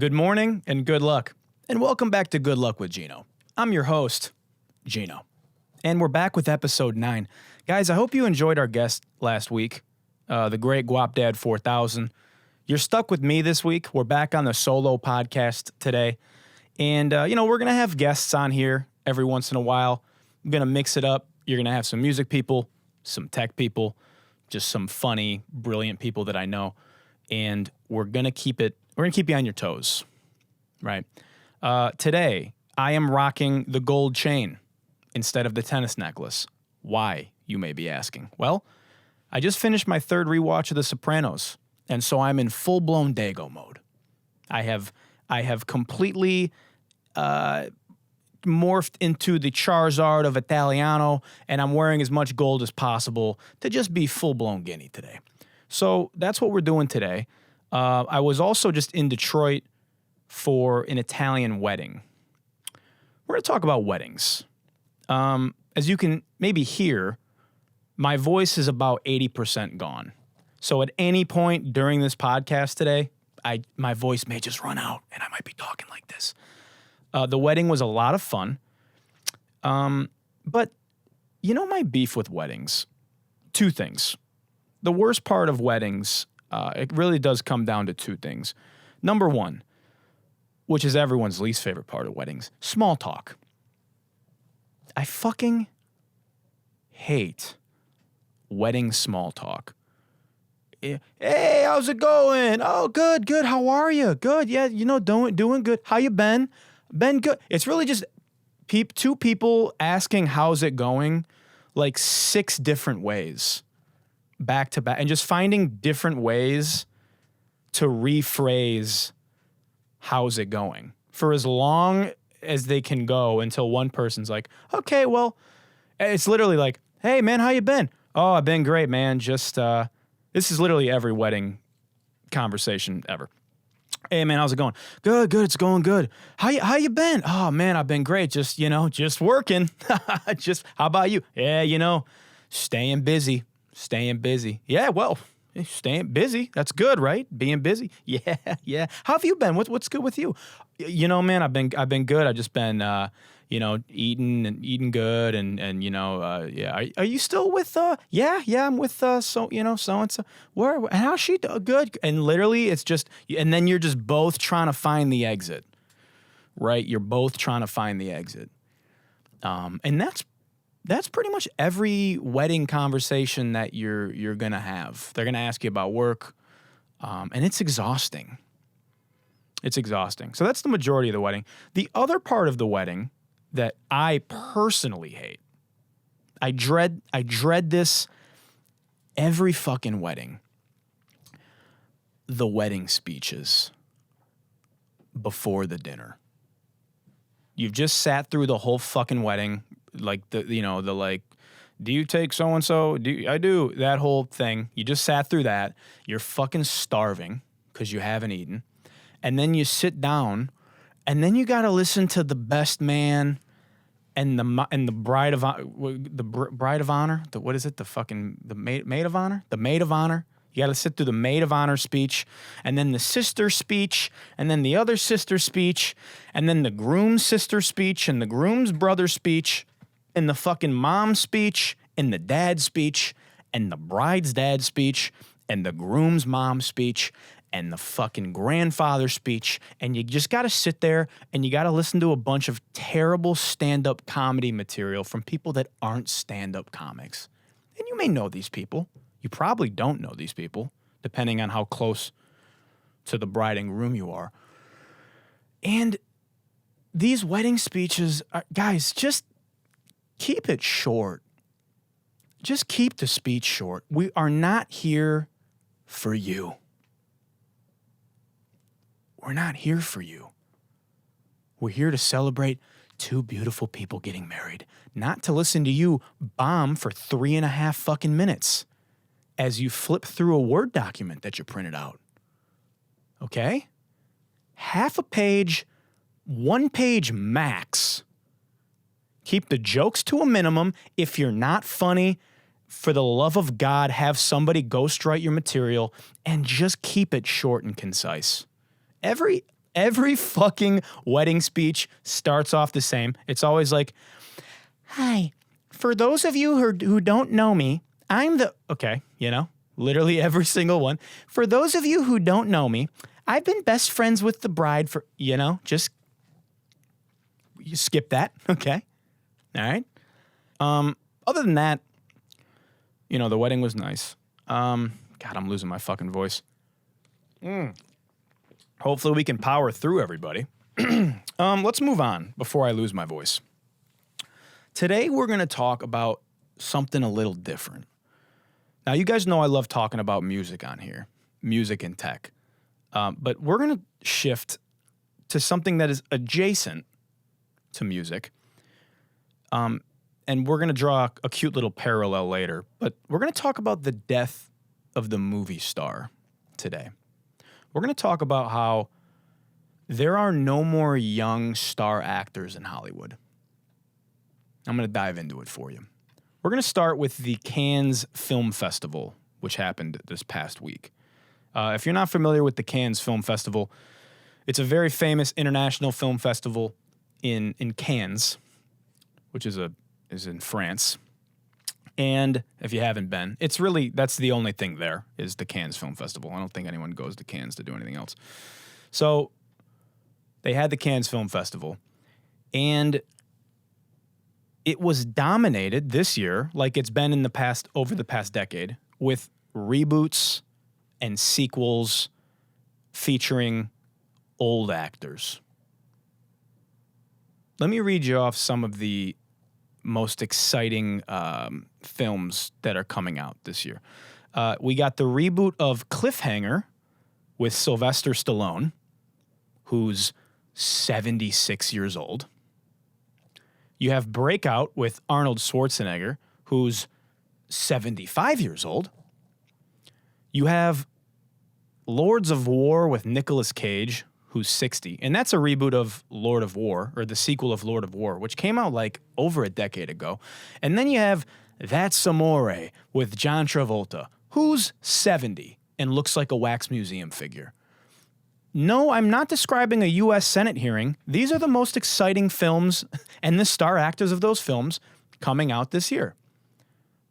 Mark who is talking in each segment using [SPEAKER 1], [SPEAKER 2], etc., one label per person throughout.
[SPEAKER 1] Good morning and good luck. And welcome back to Good Luck with Gino. I'm your host, Gino. And we're back with episode 9. Guys, I hope you enjoyed our guest last week, the great Guap Dad 4000. You're stuck with me this week. We're back on the solo podcast today. And, we're going to have guests on here every once in a while. I'm going to mix it up. You're going to have some music people, some tech people, just some funny, brilliant people that I know. And we're going to keep you on your toes, right? Today, I am rocking the gold chain instead of the tennis necklace. Why, you may be asking? Well, I just finished my third rewatch of The Sopranos, and so I'm in full-blown Dago mode. I have completely morphed into the Charizard of Italiano, and I'm wearing as much gold as possible to just be full-blown Guinea today. So that's what we're doing today. I was also just in Detroit for an Italian wedding. We're going to talk about weddings. As you can maybe hear, my voice is about 80% gone. So at any point during this podcast today, my voice may just run out and I might be talking like this. The wedding was a lot of fun. But my beef with weddings, two things. The worst part of weddings, it really does come down to two things. Number one, which is everyone's least favorite part of weddings, small talk. I fucking hate wedding small talk. Hey, how's it going? Oh, good. How are you? Good. Yeah, doing good. How you been? Been good. It's really just two people asking how's it going like 6 different ways. Back to back, and just finding different ways to rephrase how's it going for as long as they can go until one person's like, okay, well, it's literally like, hey man, how you been? Oh, I've been great, man. Just this is literally every wedding conversation ever. Hey man, how's it going? Good, it's going good. How you been? Oh man, I've been great. Just working. Just how about you? Yeah, staying busy. Yeah, well, staying busy. That's good, right? Being busy. Yeah. How have you been? What's good with you? Man, I've been good. I've just been, eating good and yeah. Are you still with, yeah, I'm with, so-and-so. Where, and how's she good? And literally it's just, and then you're just both trying to find the exit, right? You're both trying to find the exit. And that's pretty much every wedding conversation that you're gonna have. They're gonna ask you about work, and it's exhausting. It's exhausting. So that's the majority of the wedding. The other part of the wedding that I personally hate, I dread this every fucking wedding. The wedding speeches before the dinner. You've just sat through the whole fucking wedding. Like do you take so-and-so? I do. That whole thing. You just sat through that. You're fucking starving because you haven't eaten. And then you sit down and then you got to listen to the best man and the bride of honor. What is it? The maid of honor? The maid of honor. You got to sit through the maid of honor speech, and then the sister speech, and then the other sister speech, and then the groom's sister speech, and the groom's brother speech, and the fucking mom's speech, and the dad's speech, and the bride's dad's speech, and the groom's mom's speech, and the fucking grandfather's speech, and you just got to sit there and you got to listen to a bunch of terrible stand-up comedy material from people that aren't stand-up comics. And you may know these people. You probably don't know these people, depending on how close to the bride and groom you are. And these wedding speeches, guys, just keep it short. Just keep the speech short. We are not here for you. We're not here for you. We're here to celebrate 2 beautiful people getting married, not to listen to you bomb for 3.5 fucking minutes as you flip through a Word document that you printed out. Okay? Half a page, 1 page max. Keep the jokes to a minimum. If you're not funny, for the love of God, have somebody ghostwrite your material and just keep it short and concise. Every Every fucking wedding speech starts off the same. It's always like, hi, for those of you who don't know me, I'm the, okay, you know, literally every single one. For those of you who don't know me, I've been best friends with the bride for, you know, just, you skip that, okay? All right? Other than that, you know, the wedding was nice. God, I'm losing my fucking voice. Hopefully we can power through, everybody. Let's move on before I lose my voice. Today we're going to talk about something a little different. Now, you guys know I love talking about music on here, music and tech. But we're going to shift to something that is adjacent to music. And we're going to draw a cute little parallel later. But we're going to talk about the death of the movie star today. We're going to talk about how there are no more young star actors in Hollywood. I'm going to dive into it for you. We're going to start with the Cannes Film Festival, which happened this past week. If you're not familiar with the Cannes Film Festival, it's a very famous international film festival in Cannes, which is in France. And if you haven't been, it's really, that's the only thing there is the Cannes Film Festival. I don't think anyone goes to Cannes to do anything else. So they had the Cannes Film Festival, and it was dominated this year, like it's been in the past, over the past decade, with reboots and sequels featuring old actors. Let me read you off some of the most exciting films that are coming out this year. We got the reboot of Cliffhanger with Sylvester Stallone, who's 76 years old. You have Breakout with Arnold Schwarzenegger, who's 75 years old. You have Lords of War with Nicolas Cage, who's 60. And that's a reboot of Lord of War, or the sequel of Lord of War, which came out like over a decade ago. And then you have That's Amore with John Travolta, who's 70 and looks like a wax museum figure. No, I'm not describing a U.S. Senate hearing. These are the most exciting films and the star actors of those films coming out this year.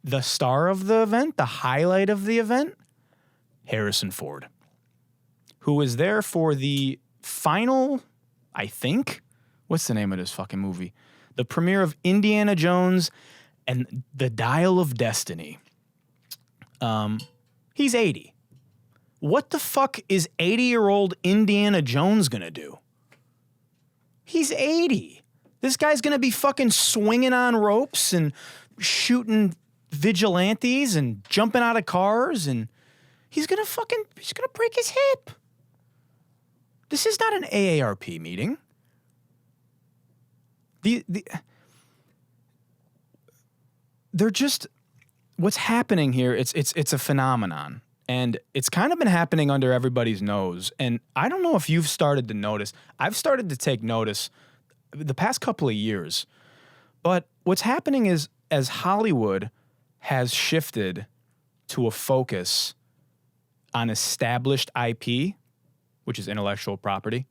[SPEAKER 1] The star of the event, the highlight of the event, Harrison Ford, who was there for the final, I think, what's the name of this fucking movie? The premiere of Indiana Jones and the Dial of Destiny. He's 80. What the fuck is 80-year-old Indiana Jones gonna do? He's 80. This guy's gonna be fucking swinging on ropes and shooting vigilantes and jumping out of cars, and he's gonna break his hip. This is not an AARP meeting. They're just, what's happening here, it's a phenomenon. And it's kind of been happening under everybody's nose. And I don't know if you've started to notice. I've started to take notice the past couple of years. But what's happening is, as Hollywood has shifted to a focus on established IP, which is intellectual property,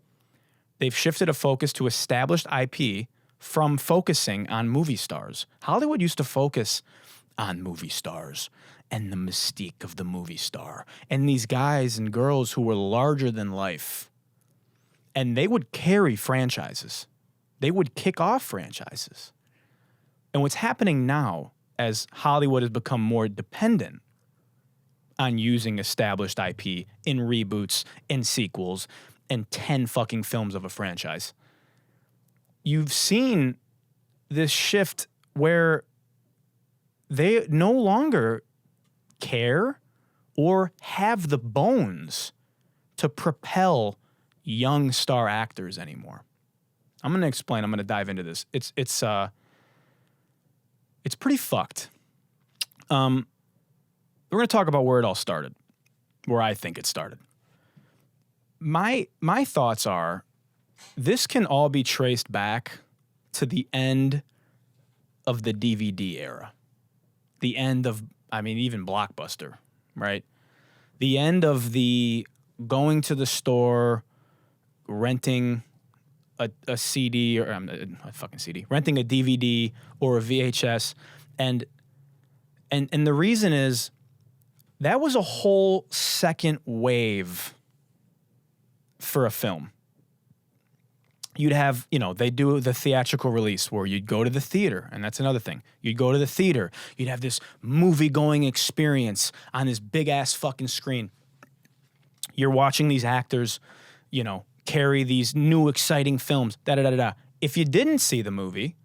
[SPEAKER 1] they've shifted a focus to established IP from focusing on movie stars. Hollywood used to focus on movie stars and the mystique of the movie star and these guys and girls who were larger than life. And they would carry franchises. They would kick off franchises. And what's happening now, as Hollywood has become more dependent on using established IP in reboots and sequels and 10 fucking films of a franchise, you've seen this shift where they no longer care or have the bones to propel young star actors anymore. I'm going to explain. I'm going to dive into this. It's pretty fucked. We're going to talk about where it all started, where I think it started. My thoughts are, this can all be traced back to the end of the DVD era. The end of, even Blockbuster, right? The end of the going to the store, renting a CD or a fucking CD, renting a DVD or a VHS, and the reason is that was a whole second wave for a film. You'd have, they do the theatrical release where you'd go to the theater, and that's another thing. You'd go to the theater, you'd have this movie-going experience on this big-ass fucking screen. You're watching these actors, carry these new exciting films, da-da-da-da-da. If you didn't see the movie,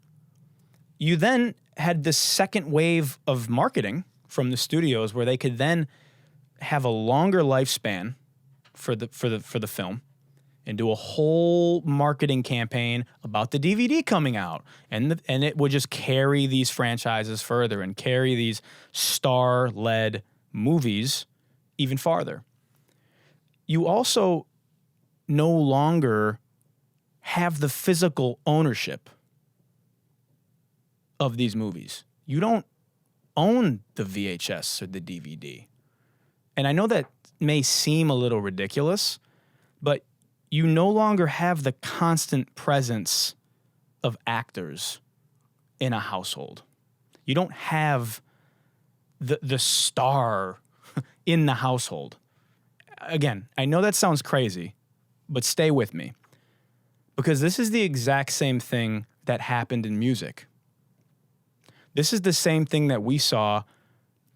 [SPEAKER 1] you then had this second wave of marketing from the studios where they could then have a longer lifespan for the film and do a whole marketing campaign about the DVD coming out. And it would just carry these franchises further and carry these star-led movies even farther. You also no longer have the physical ownership of these movies. You don't own the VHS or the DVD. And I know that may seem a little ridiculous, but you no longer have the constant presence of actors in a household. You don't have the star in the household. Again, I know that sounds crazy, but stay with me. Because this is the exact same thing that happened in music. This is the same thing that we saw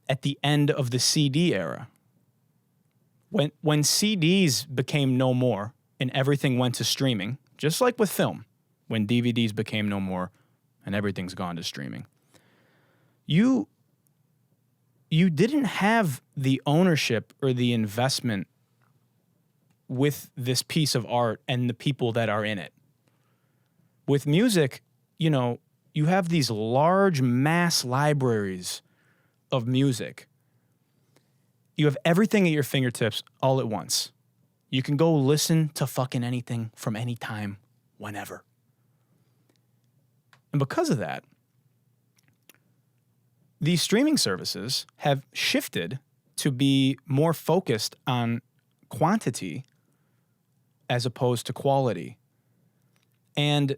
[SPEAKER 1] at the end of the CD era. When CDs became no more and everything went to streaming, just like with film, when DVDs became no more and everything's gone to streaming, you didn't have the ownership or the investment with this piece of art and the people that are in it. With music, you have these large mass libraries of music. You have everything at your fingertips all at once. You can go listen to fucking anything from any time, whenever. And because of that, these streaming services have shifted to be more focused on quantity as opposed to quality. And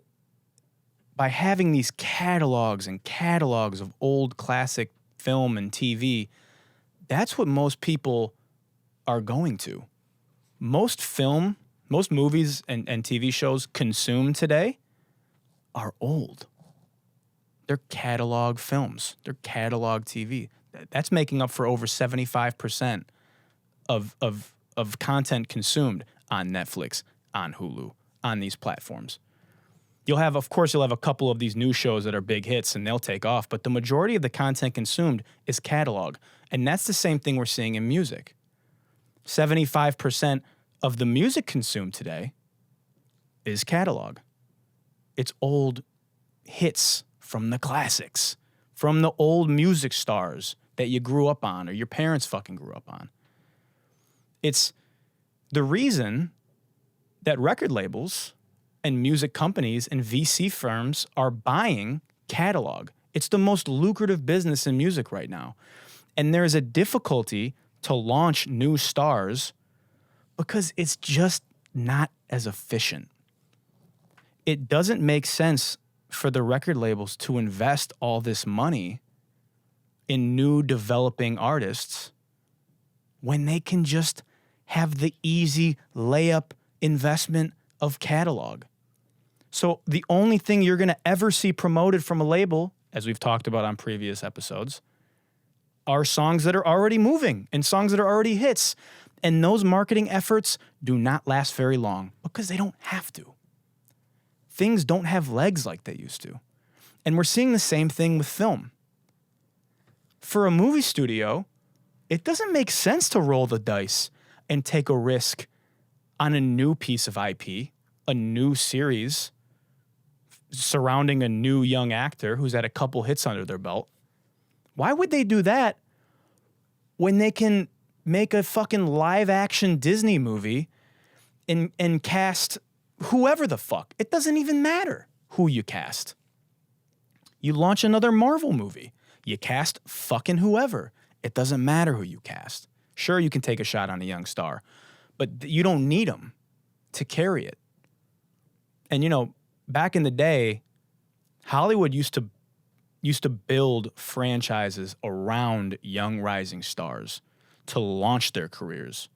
[SPEAKER 1] by having these catalogs and catalogs of old classic film and TV, that's what most people are going to. Most movies and TV shows consumed today are old. They're catalog films. They're catalog TV. That's making up for over 75% of content consumed on Netflix, on Hulu, on these platforms. You'll have a couple of these new shows that are big hits and they'll take off, but the majority of the content consumed is catalog. And that's the same thing we're seeing in music. 75% of the music consumed today is catalog. It's old hits from the classics, from the old music stars that you grew up on or your parents fucking grew up on. It's the reason that record labels and music companies and VC firms are buying catalog. It's the most lucrative business in music right now. And there is a difficulty to launch new stars because it's just not as efficient. It doesn't make sense for the record labels to invest all this money in new developing artists when they can just have the easy layup investment of catalog. So the only thing you're going to ever see promoted from a label, as we've talked about on previous episodes, are songs that are already moving and songs that are already hits. And those marketing efforts do not last very long because they don't have to. Things don't have legs like they used to. And we're seeing the same thing with film. For a movie studio, it doesn't make sense to roll the dice and take a risk on a new piece of IP, a new series surrounding a new young actor who's had a couple hits under their belt. Why would they do that when they can make a fucking live action Disney movie and cast whoever the fuck? It doesn't even matter who you cast. You launch another Marvel movie. You cast fucking whoever. It doesn't matter who you cast. Sure, you can take a shot on a young star, but you don't need them to carry it. And, you know, back in the day, Hollywood used to build franchises around young rising stars to launch their careers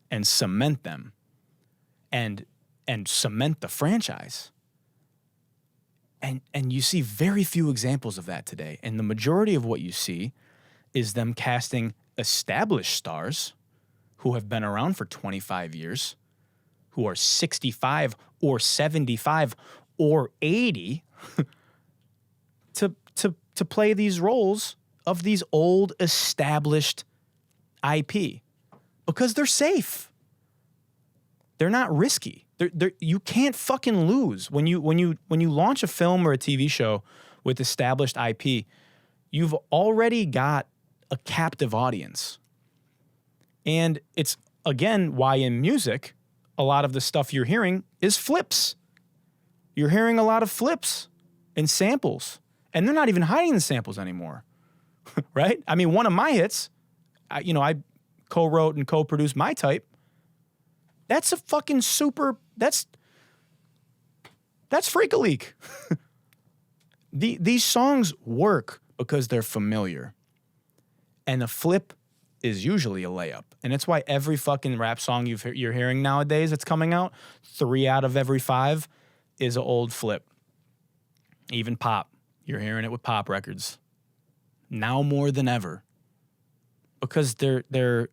[SPEAKER 1] and cement them and cement the franchise. And you see very few examples of that today. And the majority of what you see is them casting established stars who have been around for 25 years, who are 65 or 75 or 80 to play these roles of these old established IP because they're safe. They're not risky. You can't fucking lose when you launch a film or a TV show with established IP. You've already got a captive audience. And it's, again, why in music, a lot of the stuff you're hearing is flips. You're hearing a lot of flips and samples. And they're not even hiding the samples anymore, right? I mean, one of my hits, I co-wrote and co-produced My Type. That's a fucking that's Freak-a-Leak. These songs work because they're familiar. And a flip is usually a layup. And that's why every fucking rap song you're hearing nowadays that's coming out, 3 out of every 5 is an old flip. Even pop. You're hearing it with pop records. Now more than ever. Because they're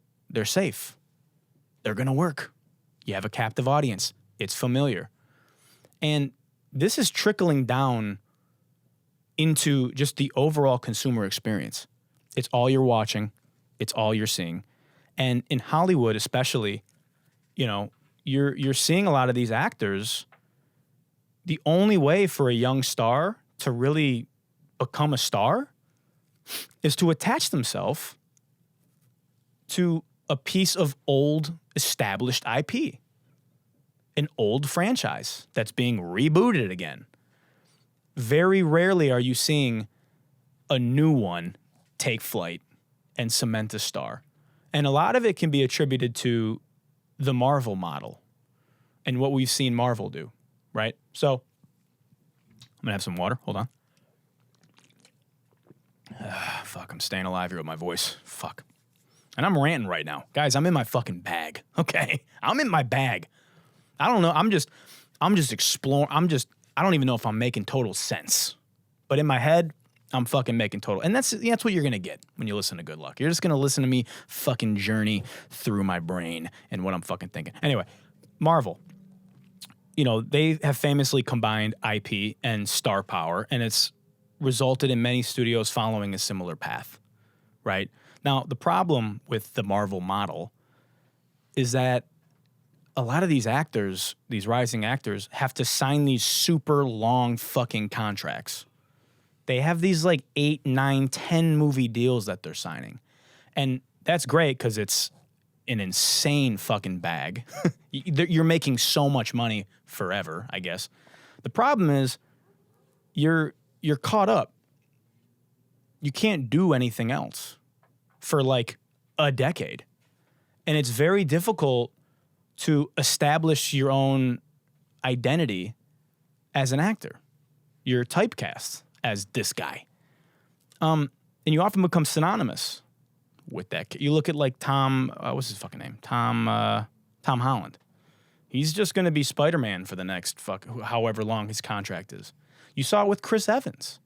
[SPEAKER 1] safe. They're going to work. You have a captive audience. It's familiar. And this is trickling down into just the overall consumer experience. It's all you're watching. It's all you're seeing. And in Hollywood especially, you know, you're seeing a lot of these actors. The only way for a young star to really become a star is to attach themselves to a piece of old established IP, an old franchise that's being rebooted again. Very rarely are you seeing a new one take flight and cement a star. And a lot of it can be attributed to the Marvel model and what we've seen Marvel do, right? So I'm going to have some water. Hold on. Fuck, I'm staying alive here with my voice. Fuck. And I'm ranting right now. Guys, I'm in my fucking bag, okay? I'm in my bag. I don't know. I'm just exploring. I don't even know if I'm making total sense. But in my head, I'm fucking making total. And that's what you're going to get when you listen to Good Luck. You're just going to listen to me fucking journey through my brain and what I'm fucking thinking. Anyway, Marvel. You know, they have famously combined IP and star power, and it's resulted in many studios following a similar path, right? Now, the problem with the Marvel model is that a lot of these actors, these rising actors, have to sign these super long fucking contracts. They have these like 8, 9, 10 movie deals that they're signing. And that's great because it's an insane fucking bag. You're making so much money forever, I guess. The problem is you're caught up. You can't do anything else for like a decade. And it's very difficult to establish your own identity as an actor. You're typecast as this guy. And you often become synonymous with that. You look at like Tom, what's his fucking name? Tom Holland. He's just going to be Spider-Man for the next however long his contract is. You saw it with Chris Evans.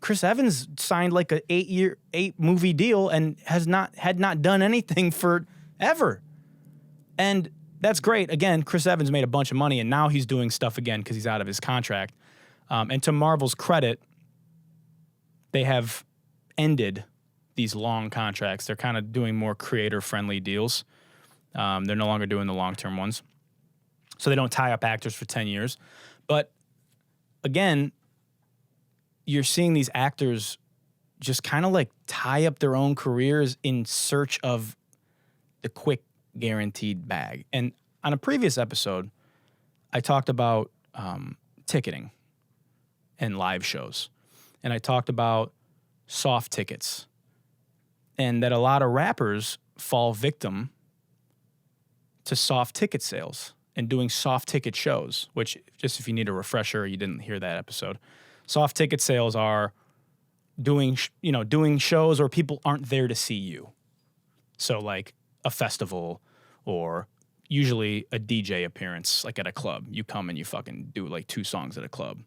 [SPEAKER 1] Chris Evans signed like a 8 movie deal and had not done anything forever. And that's great. Again, Chris Evans made a bunch of money and now he's doing stuff again because he's out of his contract. And to Marvel's credit, they have ended these long contracts. They're kind of doing more creator-friendly deals. They're no longer doing the long-term ones. So they don't tie up actors for 10 years. But again, you're seeing these actors just kind of like tie up their own careers in search of the quick guaranteed bag. And on a previous episode, I talked about ticketing and live shows. And I talked about soft tickets and that a lot of rappers fall victim to soft ticket sales. and doing soft ticket shows, which, just if you need a refresher, you didn't hear that episode. Soft ticket sales are doing shows where people aren't there to see you. So like a festival, or usually a DJ appearance, like at a club. You come and you fucking do like 2 songs at a club.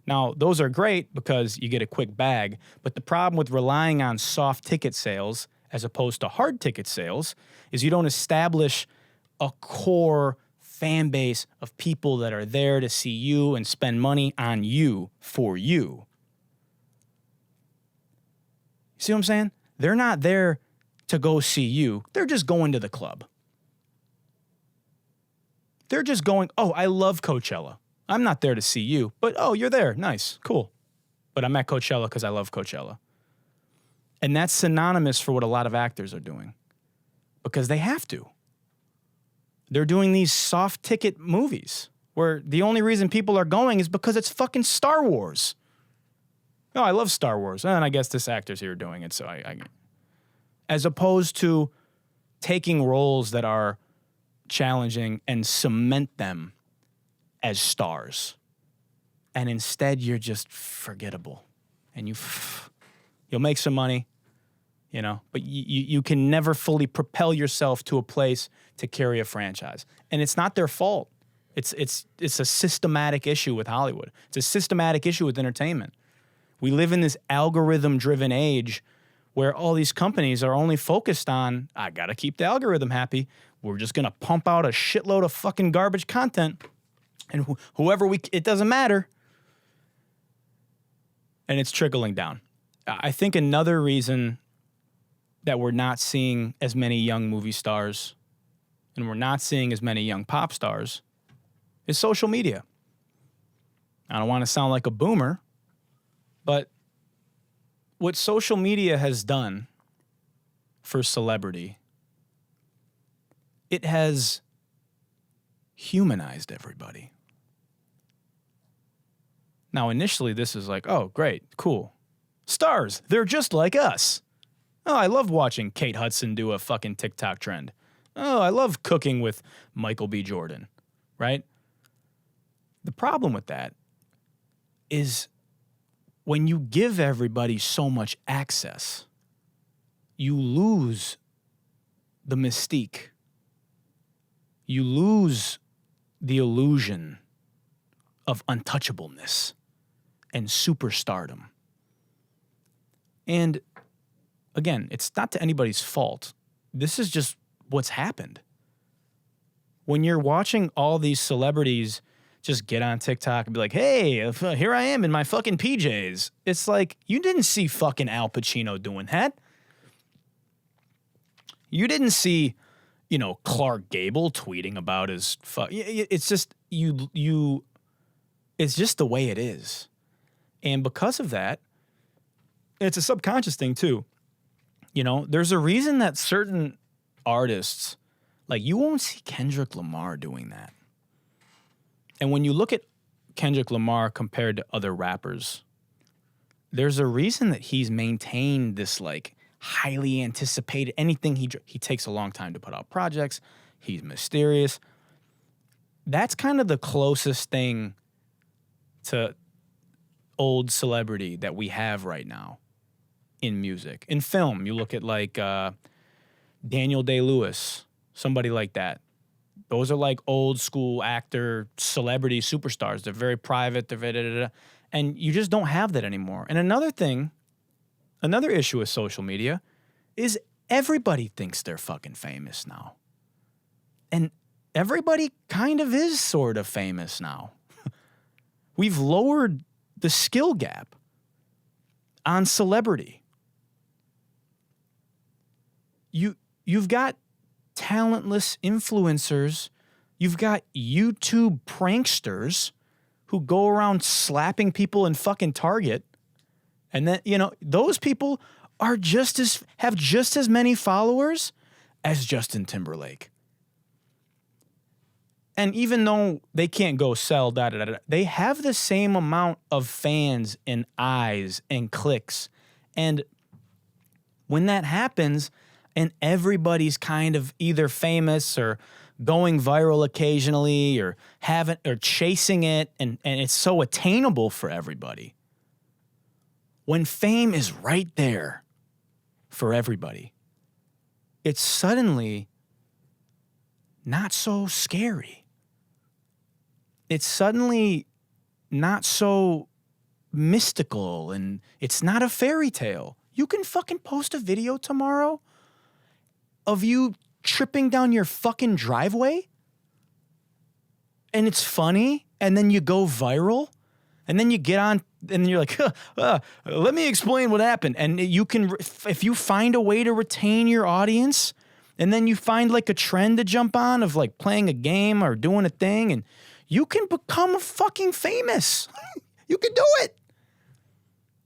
[SPEAKER 1] Now, those are great because you get a quick bag, but the problem with relying on soft ticket sales as opposed to hard ticket sales is you don't establish a core fan base of people that are there to see you and spend money on you for you. See what I'm saying? They're not there to go see you. They're just going to the club. They're just going, oh, I love Coachella. I'm not there to see you, but oh, you're there. Nice, cool. But I'm at Coachella because I love Coachella. And that's synonymous for what a lot of actors are doing because they have to. They're doing these soft ticket movies where the only reason people are going is because it's fucking Star Wars. Oh, I love Star Wars. And I guess this actor's here doing it, so I as opposed to taking roles that are challenging and cement them as stars. And instead, you're just forgettable. And you'll make some money, but you can never fully propel yourself to a place to carry a franchise. And it's not their fault. It's a systematic issue with Hollywood. It's a systematic issue with entertainment. We live in this algorithm-driven age where all these companies are only focused on, I gotta keep the algorithm happy. We're just gonna pump out a shitload of fucking garbage content. And it doesn't matter. And it's trickling down. I think another reason that we're not seeing as many young movie stars and we're not seeing as many young pop stars is social media. I don't want to sound like a boomer, but what social media has done for celebrity, it has humanized everybody. Now, initially, this is like, oh, great, cool. Stars, they're just like us. Oh, I love watching Kate Hudson do a fucking TikTok trend. Oh, I love cooking with Michael B. Jordan, right? The problem with that is when you give everybody so much access, you lose the mystique. You lose the illusion of untouchableness and superstardom. And again, it's not to anybody's fault. This is just what's happened. When you're watching all these celebrities just get on TikTok and be like, hey, here I am in my fucking PJs. It's like, you didn't see fucking Al Pacino doing that. You didn't see, Clark Gable tweeting about his it's just, it's just the way it is. And because of that, it's a subconscious thing too. There's a reason that certain artists, like you won't see Kendrick Lamar doing that. And when you look at Kendrick Lamar compared to other rappers, there's a reason that he's maintained this like highly anticipated, anything he takes a long time to put out projects. He's mysterious. That's kind of the closest thing to old celebrity that we have right now in music. In film, you look at like Daniel Day-Lewis, somebody like that. Those are like old school actor, celebrity superstars. They're very private. And you just don't have that anymore. And another issue with social media is everybody thinks they're fucking famous now. And everybody kind of is sort of famous now. We've lowered the skill gap on celebrity. You've got talentless influencers. You've got YouTube pranksters who go around slapping people in fucking Target. And then, those people have just as many followers as Justin Timberlake. And even though they can't go sell, they have the same amount of fans and eyes and clicks. And when that happens, and everybody's kind of either famous or going viral occasionally or chasing it, and it's so attainable for everybody. When fame is right there for everybody, it's suddenly not so scary. It's suddenly not so mystical, and it's not a fairy tale. You can fucking post a video tomorrow of you tripping down your fucking driveway, and it's funny, and then you go viral, and then you get on, and you're like, let me explain what happened. And you can, if you find a way to retain your audience, and then you find like a trend to jump on of like playing a game or doing a thing, and you can become fucking famous. You can do it.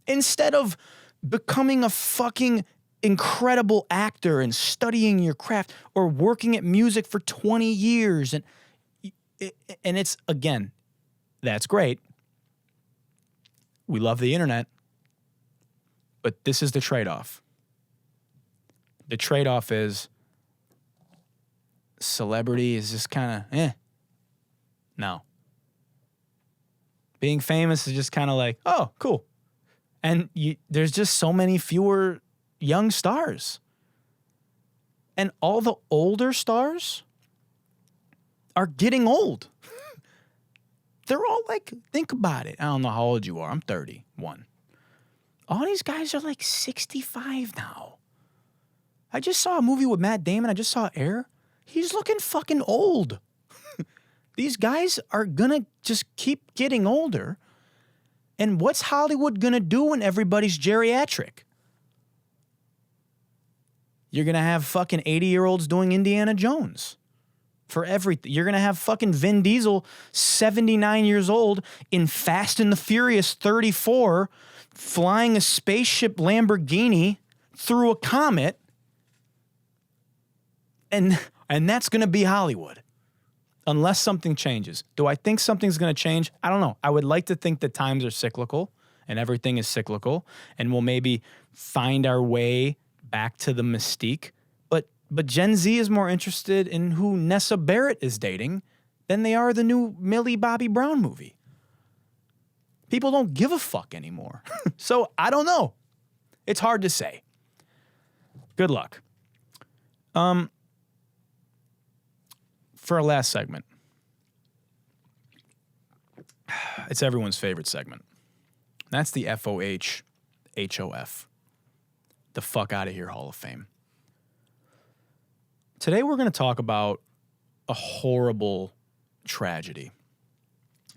[SPEAKER 1] Instead of becoming a fucking incredible actor and studying your craft or working at music for 20 years. And it's, again, that's great. We love the internet. But this is the trade-off. The trade-off is celebrity is just kind of, No. Being famous is just kind of like, oh, cool. And there's just so many fewer young stars. And all the older stars are getting old. They're all like, think about it. I don't know how old you are. I'm 31. All these guys are like 65 now. I just saw a movie with Matt Damon. I just saw Air. He's looking fucking old. These guys are gonna just keep getting older. And what's Hollywood gonna do when everybody's geriatric? You're gonna have fucking 80-year-olds doing Indiana Jones for everything. You're gonna have fucking Vin Diesel, 79 years old, in Fast and the Furious 34, flying a spaceship Lamborghini through a comet. And that's gonna be Hollywood. Unless something changes. Do I think something's going to change? I don't know. I would like to think that times are cyclical and everything is cyclical, and we'll maybe find our way back to the mystique. But Gen Z is more interested in who Nessa Barrett is dating than they are the new Millie Bobby Brown movie. People don't give a fuck anymore. So I don't know. It's hard to say. Good luck. For our last segment, it's everyone's favorite segment. That's the FOH-HOF, the Fuck Outta Here Hall of Fame. Today we're going to talk about a horrible tragedy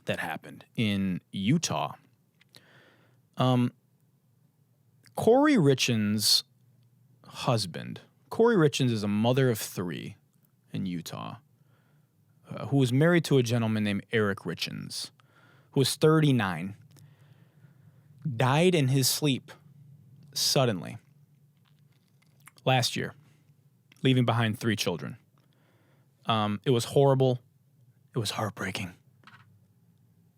[SPEAKER 1] that happened in Utah. Corey Richins' husband, Corey Richins is a mother of 3 in Utah, who was married to a gentleman named Eric Richins, who was 39, died in his sleep suddenly last year, leaving behind 3 children. It was horrible. It was heartbreaking.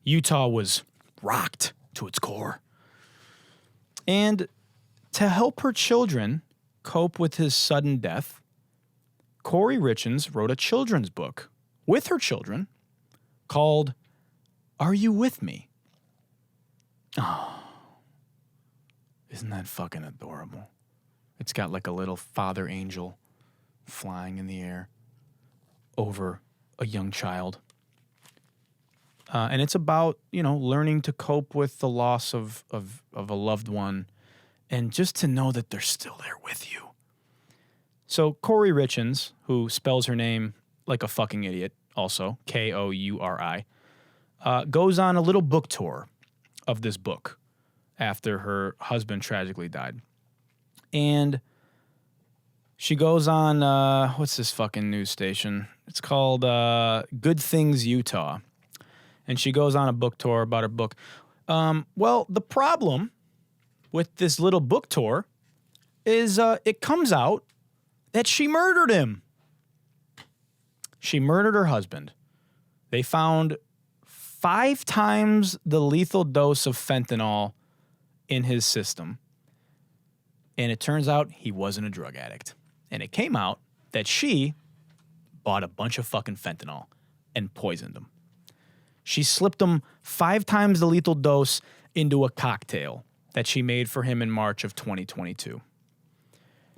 [SPEAKER 1] Utah was rocked to its core. And to help her children cope with his sudden death, Corey Richins wrote a children's book with her children called Are You With Me? Oh, isn't that fucking adorable? It's got like a little father angel flying in the air over a young child. And it's about, learning to cope with the loss of a loved one and just to know that they're still there with you. So Corey Richins, who spells her name like a fucking idiot, also, Kouri, goes on a little book tour of this book after her husband tragically died. And she goes on, what's this fucking news station? It's called Good Things Utah. And she goes on a book tour about her book. Well, the problem with this little book tour is it comes out that she murdered him. She murdered her husband. They found 5 times the lethal dose of fentanyl in his system. And it turns out he wasn't a drug addict. And it came out that she bought a bunch of fucking fentanyl and poisoned him. She slipped him 5 times the lethal dose into a cocktail that she made for him in March of 2022.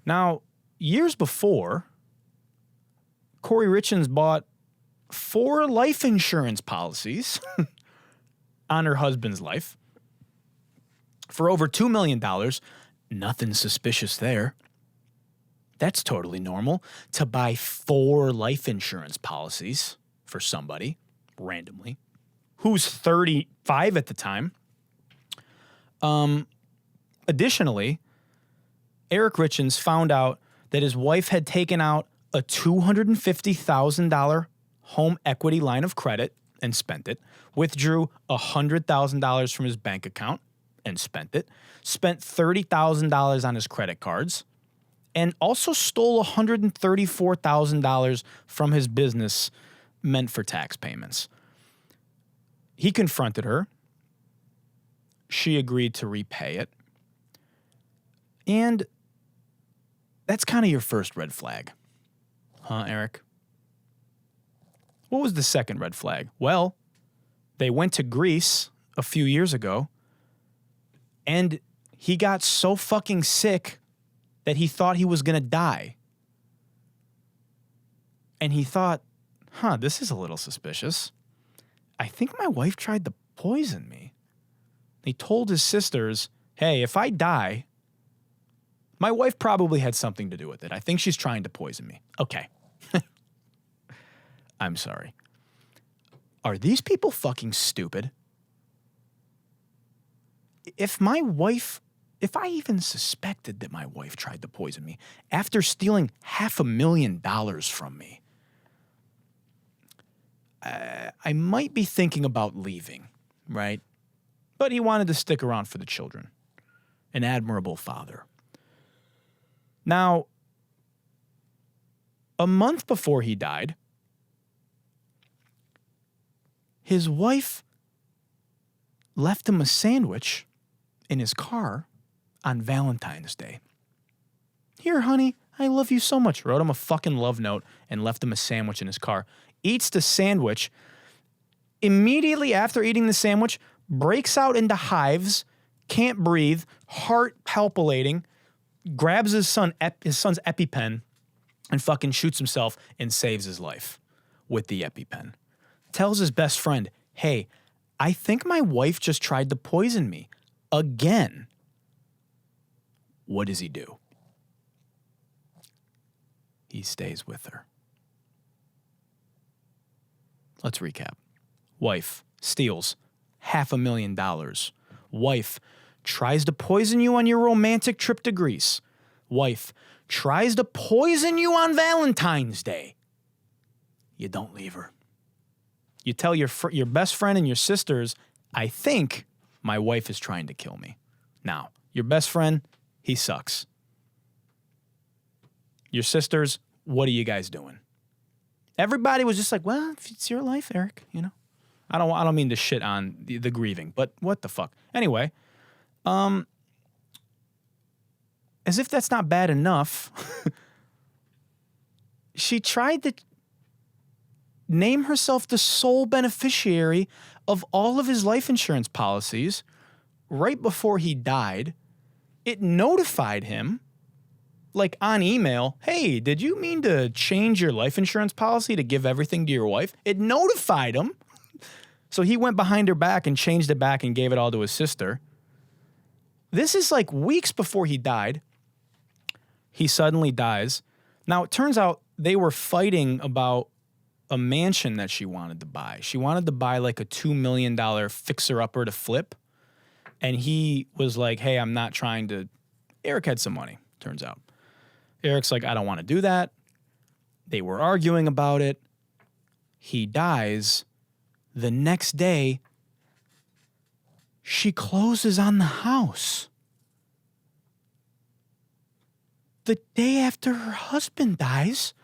[SPEAKER 1] Now, years before, Corey Richins bought 4 life insurance policies on her husband's life for over $2 million. Nothing suspicious there. That's totally normal to buy 4 life insurance policies for somebody randomly who's 35 at the time. Additionally, Eric Richins found out that his wife had taken out a $250,000 home equity line of credit and spent it, withdrew $100,000 from his bank account and spent it, spent $30,000 on his credit cards, and also stole $134,000 from his business meant for tax payments. He confronted her. She agreed to repay it. And that's kind of your first red flag. Huh, Eric? What was the second red flag? Well, they went to Greece a few years ago, and he got so fucking sick that he thought he was going to die. And he thought, this is a little suspicious. I think my wife tried to poison me. He told his sisters, hey, if I die, my wife probably had something to do with it. I think she's trying to poison me. Okay. I'm sorry. Are these people fucking stupid? If I even suspected that my wife tried to poison me after stealing $500,000 from me, I might be thinking about leaving, right? But he wanted to stick around for the children. An admirable father. Now, a month before he died, his wife left him a sandwich in his car on Valentine's Day. Here, honey, I love you so much. Wrote him a fucking love note and left him a sandwich in his car. Eats the sandwich. Immediately after eating the sandwich, breaks out into hives, can't breathe, heart palpitating, grabs his son's EpiPen and fucking shoots himself and saves his life with the EpiPen. Tells his best friend, hey, I think my wife just tried to poison me again. What does he do? He stays with her. Let's recap. Wife steals $500,000. Wife tries to poison you on your romantic trip to Greece. Wife tries to poison you on Valentine's Day. You don't leave her. You tell your best friend and your sisters, I think my wife is trying to kill me. Now, your best friend, he sucks. Your sisters, what are you guys doing? Everybody was just like, well, if it's your life, Eric, you know. I don't mean to shit on the grieving, but what the fuck? Anyway, as if that's not bad enough, she tried to name herself the sole beneficiary of all of his life insurance policies right before he died. It notified him, like on email, hey, did you mean to change your life insurance policy to give everything to your wife? It notified him. So he went behind her back and changed it back and gave it all to his sister. This is like weeks before he died. He suddenly dies. Now, it turns out they were fighting about a mansion that she wanted to buy. She wanted to buy like a $2 million fixer-upper to flip. And he was like, hey, I'm not trying to... Eric had some money, turns out. Eric's like, I don't want to do that. They were arguing about it. He dies. The next day, she closes on the house. The day after her husband dies,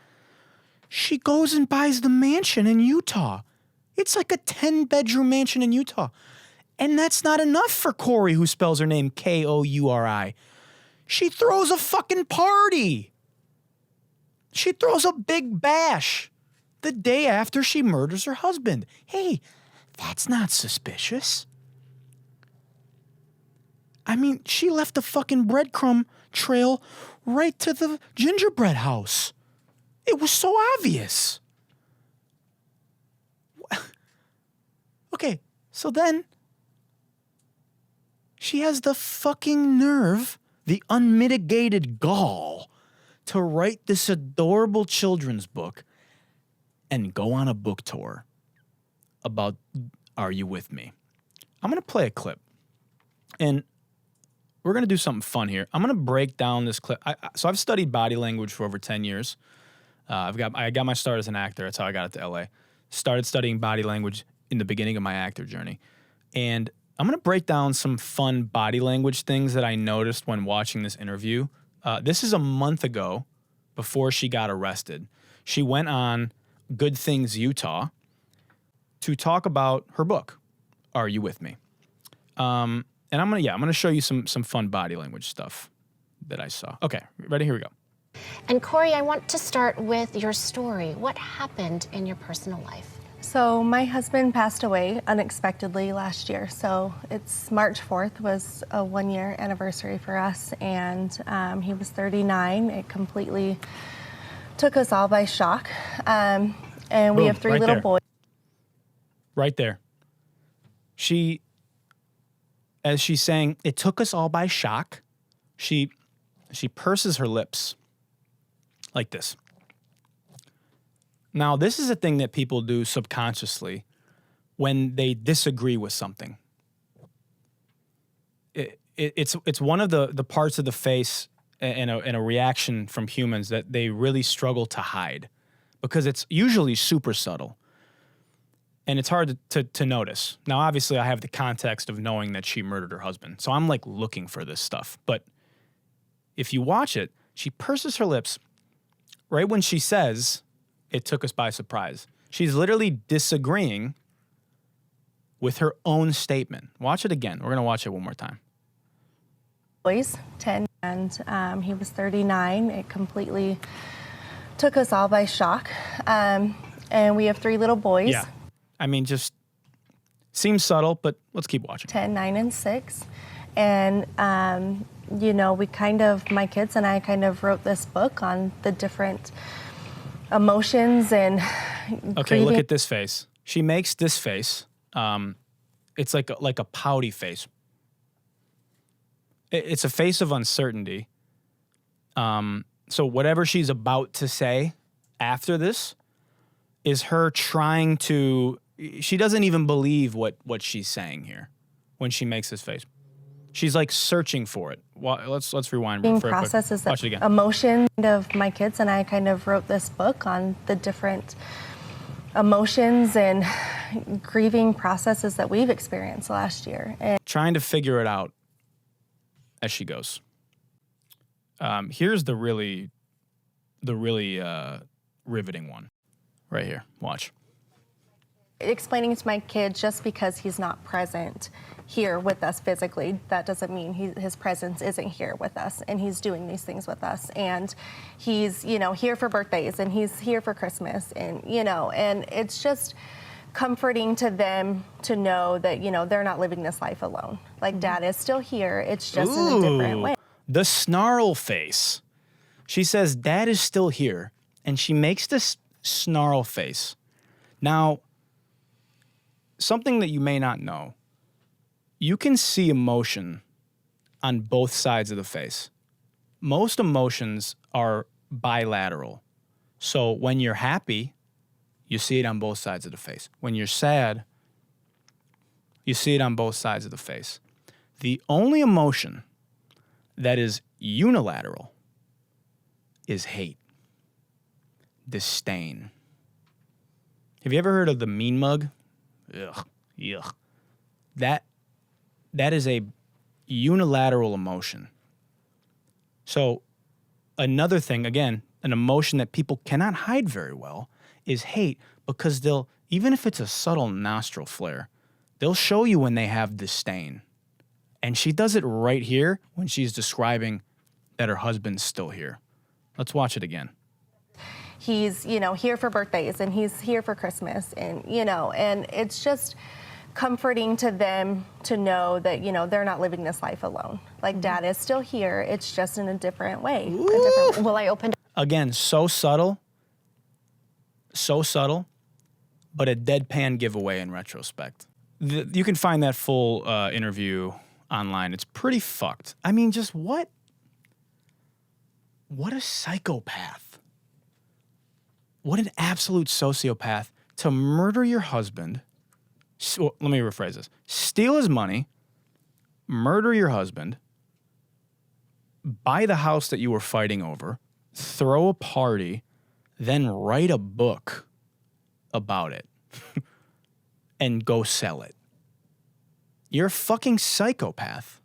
[SPEAKER 1] she goes and buys the mansion in Utah. It's like a 10-bedroom mansion in Utah. And that's not enough for Corey, who spells her name Kouri. She throws a fucking party. She throws a big bash. the day after she murders her husband. Hey, that's not suspicious. I mean, she left a fucking breadcrumb trail right to the gingerbread house. It was so obvious. Okay, so then she has the fucking nerve, the unmitigated gall, to write this adorable children's book and go on a book tour about Are You With Me? I'm going to play a clip. And we're going to do something fun here. I'm going to break down this clip. So I've studied body language for over 10 years. I got my start as an actor. That's how I got it to LA. Started studying body language in the beginning of my actor journey. And I'm going to break down some fun body language things that I noticed when watching this interview. This is a month ago before she got arrested. She went on Good Things Utah to talk about her book, Are You With Me? And I'm gonna show you some fun body language stuff that I saw. Okay, ready? Here we go.
[SPEAKER 2] And Corey, I want to start with your story. What happened in your personal life?
[SPEAKER 3] So my husband passed away unexpectedly last year. So it's March 4th was a 1-year anniversary for us, and he was 39. It completely took us all by shock. And we have 3 little boys.
[SPEAKER 1] Right there. As she's saying, it took us all by shock, she purses her lips like this. Now, this is a thing that people do subconsciously when they disagree with something. It's one of the parts of the face and a reaction from humans that they really struggle to hide because it's usually super subtle. And it's hard to notice. Now, obviously, I have the context of knowing that she murdered her husband. So I'm like looking for this stuff. But if you watch it, she purses her lips right when she says, it took us by surprise. She's literally disagreeing with her own statement. Watch it again. We're going to watch it one more time.
[SPEAKER 3] Boys, 10, and he was 39. It completely took us all by shock. And we have 3 little boys.
[SPEAKER 1] Yeah. I mean, just seems subtle, but let's keep watching.
[SPEAKER 3] 10, 9, and 6. And, my kids and I kind of wrote this book on the different emotions and
[SPEAKER 1] Okay,
[SPEAKER 3] grieving.
[SPEAKER 1] Look at this face. She makes this face. It's like a pouty face. It's a face of uncertainty. So whatever she's about to say after this is her trying to... She doesn't even believe what she's saying here when she makes this face. She's like searching for it. Let's rewind for
[SPEAKER 3] processes
[SPEAKER 1] a quick. Watch it again.
[SPEAKER 3] Emotion of my kids and I kind of wrote this book on the different emotions and grieving processes that we've experienced last year. And
[SPEAKER 1] trying to figure it out as she goes. Here's the really riveting one right here. Watch.
[SPEAKER 3] Explaining to my kid, just because he's not present here with us physically, that doesn't mean his presence isn't here with us, and he's doing these things with us, and he's here for birthdays, and he's here for Christmas, and and it's just comforting to them to know that they're not living this life alone. Like, Dad is still here, it's just in a different way.
[SPEAKER 1] The snarl face. She says Dad is still here, and she makes this snarl face. Now, something that you may not know, you can see emotion on both sides of the face. Most emotions are bilateral. So when you're happy, you see it on both sides of the face. When you're sad, you see it on both sides of the face. The only emotion that is unilateral is hate, disdain. Have you ever heard of the mean mug? Ugh, yuck. That is a unilateral emotion. So another thing, again, an emotion that people cannot hide very well is hate, because they'll, even if it's a subtle nostril flare, they'll show you when they have disdain. And she does it right here when she's describing that her husband's still here. Let's watch it again.
[SPEAKER 3] he's, you know, here for birthdays and he's here for Christmas, and, you know, and it's just comforting to them to know that, you know, they're not living this life alone. Like, Dad is still here. It's just in a different way.
[SPEAKER 2] Will I open?
[SPEAKER 1] Again, so subtle, but a deadpan giveaway in retrospect. You can find that full interview online. It's pretty fucked. I mean, just what a psychopath. What an absolute sociopath to murder your husband. So, let me rephrase this. Steal his money, murder your husband, buy the house that you were fighting over, throw a party, then write a book about it and go sell it. You're a fucking psychopath.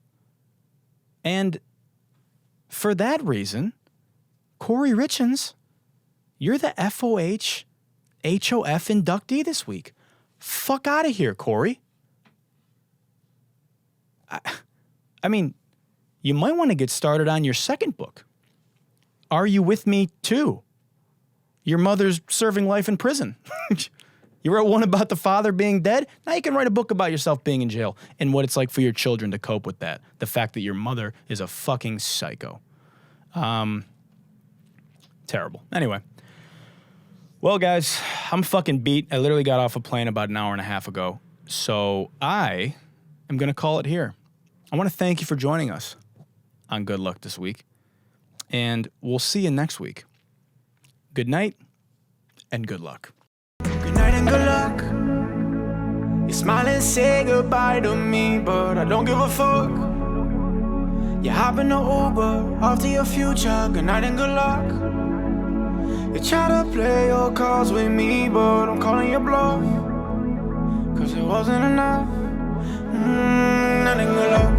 [SPEAKER 1] And for that reason, Corey Richens, you're the FOH HOF inductee this week. Fuck out of here, Corey. I mean, you might want to get started on your second book. Are You With Me Too? Your mother's serving life in prison. You wrote one about the father being dead. Now you can write a book about yourself being in jail and what it's like for your children to cope with that. The fact that your mother is a fucking psycho. Terrible. Anyway. Well, guys, I'm fucking beat. I literally got off a plane about an hour and a half ago. So I am going to call it here. I want to thank you for joining us on Good Luck this week. And we'll see you next week. Good night and good luck.
[SPEAKER 4] Good night and good luck. You smile and say goodbye to me, but I don't give a fuck. You hop in the Uber, off to your future. Good night and good luck. You try to play your cards with me, but I'm calling your bluff. Cause it wasn't enough. Night and good luck.